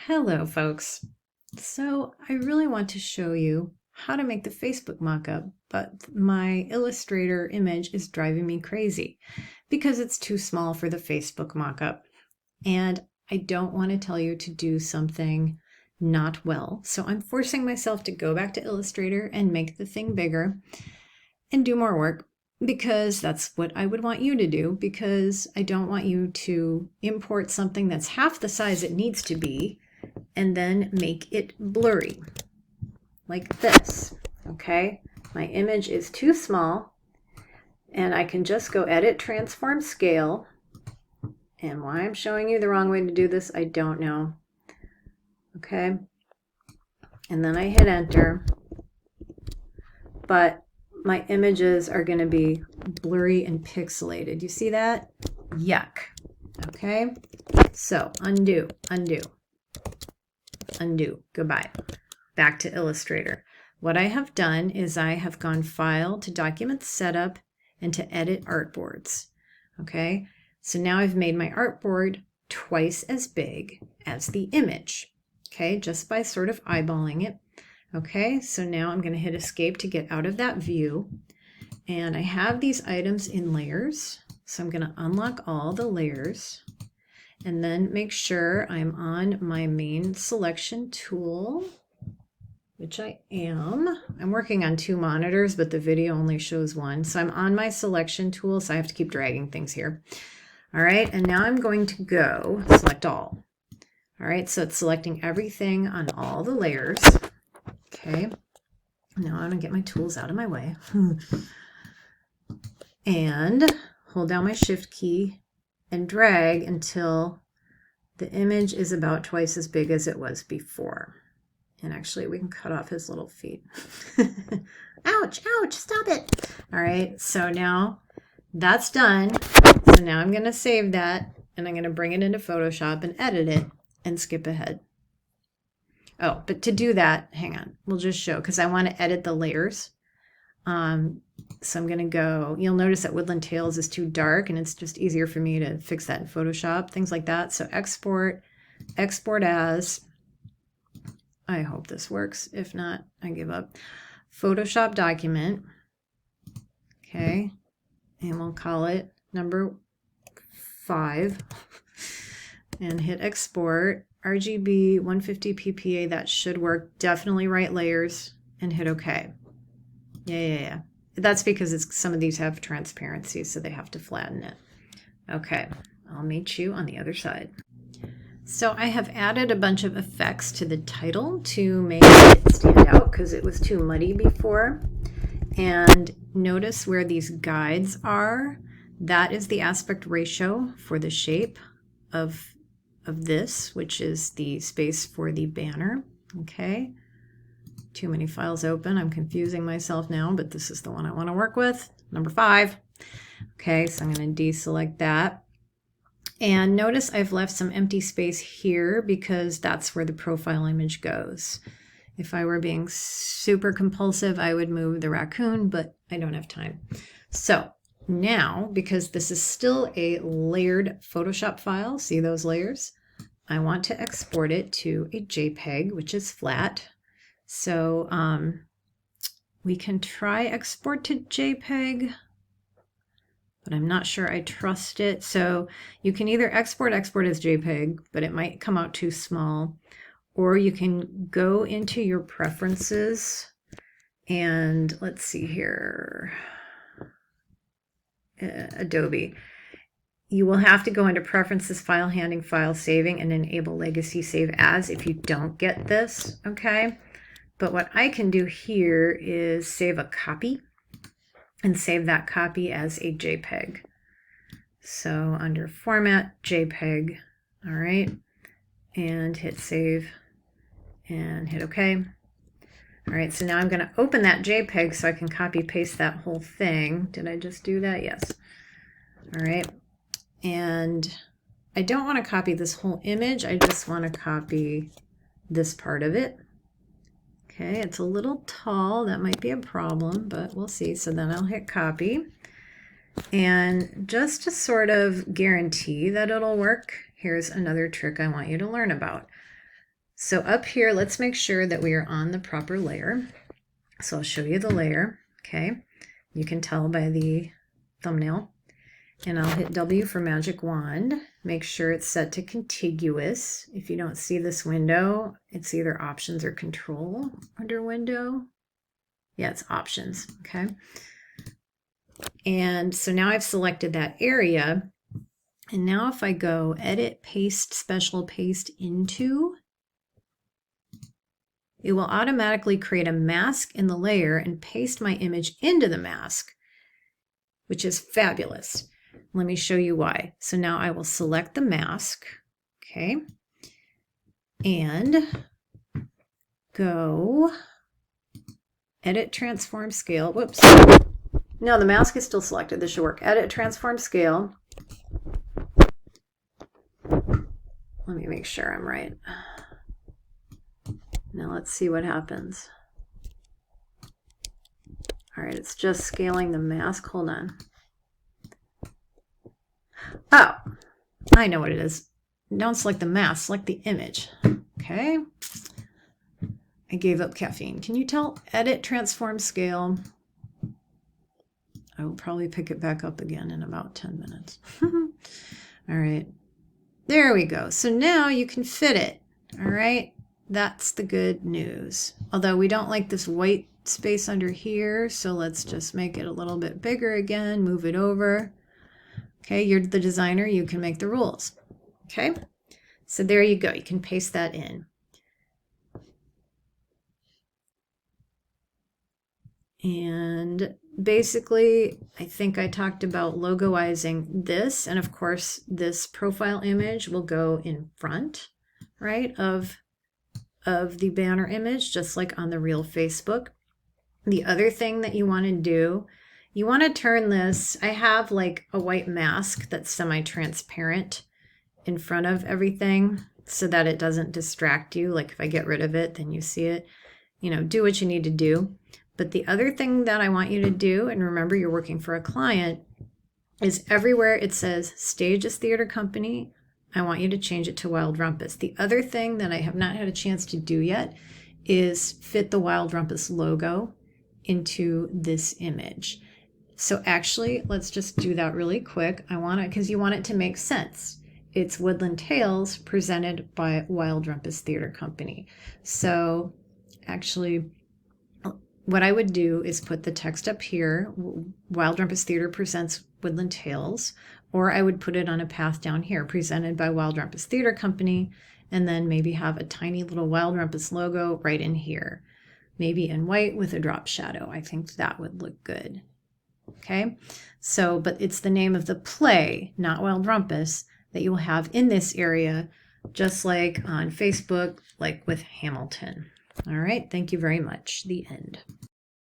Hello, folks. So I really want to show you how to make the Facebook mockup, but my Illustrator image is driving me crazy because it's too small for the Facebook mockup. And I don't want to tell you to do something not well. So I'm forcing myself to go back to Illustrator and make the thing bigger and do more work because that's what I would want you to do, because I don't want you to import something that's half the size it needs to be and then make it blurry like this. Okay, my image is too small and I can just go edit, transform, scale. And why I'm showing you the wrong way to do this, I don't know. Okay, and then I hit enter, but my images are going to be blurry and pixelated. You see that? Yuck. Okay, so undo, undo, undo, goodbye. Back to Illustrator. What I have done is I have gone File to Document Setup and to Edit Artboards. Okay, so now I've made my artboard twice as big as the image. Okay, just by sort of eyeballing it. Okay, so now I'm going to hit Escape to get out of that view. And I have these items in layers. So I'm going to unlock all the layers and then make sure I'm on my main selection tool, which I am. I'm working on two monitors, but the video only shows one. So I'm on my selection tool, so I have to keep dragging things here. All right, and now I'm going to go select all. All right, so it's selecting everything on all the layers. Okay, now I'm gonna get my tools out of my way and hold down my shift key and drag until the image is about twice as big as it was before. And actually we can cut off his little feet. Ouch, ouch, stop it. All right, so now that's done. So now I'm gonna save that and I'm gonna bring it into Photoshop and edit it and skip ahead. Oh, but to do that, hang on, we'll just show, because I want to edit the layers. So I'm going to go, you'll notice that Woodland Tales is too dark and it's just easier for me to fix that in Photoshop, things like that. So export, export as, I hope this works. If not, I give up. Photoshop document. Okay. And we'll call it number 5 and hit export. RGB 150 PPA, that should work. Definitely right layers and hit OK. Yeah. That's because some of these have transparency, so they have to flatten it. Okay, I'll meet you on the other side. So I have added a bunch of effects to the title to make it stand out because it was too muddy before. And notice where these guides are. That is the aspect ratio for the shape of this, which is the space for the banner. Okay, too many files open. I'm confusing myself now, but this is the one I want to work with, number 5. Okay, so I'm going to deselect that. And notice I've left some empty space here because that's where the profile image goes. If I were being super compulsive, I would move the raccoon, but I don't have time. So now, because this is still a layered Photoshop file, see those layers? I want to export it to a JPEG, which is flat. So we can try export to JPEG, but I'm not sure I trust it. So you can either export as JPEG, but it might come out too small, or you can go into your preferences and let's see here. Adobe. You will have to go into Preferences, File Handling, File Saving, and enable Legacy Save As if you don't get this, okay? But what I can do here is save a copy and save that copy as a JPEG. So under Format, JPEG, all right? And hit Save and hit OK. All right, so now I'm going to open that JPEG so I can copy paste that whole thing. Did I just do that? Yes. All right. And I don't want to copy this whole image. I just want to copy this part of it. Okay, it's a little tall. That might be a problem, but we'll see. So then I'll hit copy. And just to sort of guarantee that it'll work, here's another trick I want you to learn about. So up here, let's make sure that we are on the proper layer. So I'll show you the layer, okay? You can tell by the thumbnail. And I'll hit W for magic wand. Make sure it's set to contiguous. If you don't see this window, it's either options or control under window. Yeah, it's options, okay? And so now I've selected that area. And now if I go edit, paste, special paste into, it will automatically create a mask in the layer and paste my image into the mask, which is fabulous. Let me show you why. So now I will select the mask, okay, and go edit, transform, scale. Whoops. No, the mask is still selected. This should work. Edit, transform, scale. Let me make sure I'm right. Now let's see what happens. All right, it's just scaling the mask. Hold on. Oh, I know what it is. Don't select the mask, select the image. Okay. I gave up caffeine. Can you tell? Edit, transform, scale. I will probably pick it back up again in about 10 minutes. All right. There we go. So now you can fit it. All right. That's the good news. Although we don't like this white space under here. So let's just make it a little bit bigger again. Move it over. Okay, you're the designer, you can make the rules. Okay, so there you go. You can paste that in. And basically, I think I talked about logoizing this. And of course, this profile image will go in front, right, of the banner image, just like on the real Facebook. The other thing that you want to do, you want to turn this, I have like a white mask that's semi-transparent in front of everything so that it doesn't distract you. Like if I get rid of it, then you see it. You know, do what you need to do. But the other thing that I want you to do, and remember you're working for a client, is everywhere it says Stages Theater Company, I want you to change it to Wild Rumpus. The other thing that I have not had a chance to do yet is fit the Wild Rumpus logo into this image. So actually, let's just do that really quick. I want it because you want it to make sense. It's Woodland Tales presented by Wild Rumpus Theater Company. So actually, what I would do is put the text up here, Wild Rumpus Theater presents Woodland Tales, or I would put it on a path down here, presented by Wild Rumpus Theater Company, and then maybe have a tiny little Wild Rumpus logo right in here, maybe in white with a drop shadow. I think that would look good. Okay, so, but it's the name of the play, not Wild Rumpus, that you will have in this area, just like on Facebook, like with Hamilton. All right, thank you very much. The end.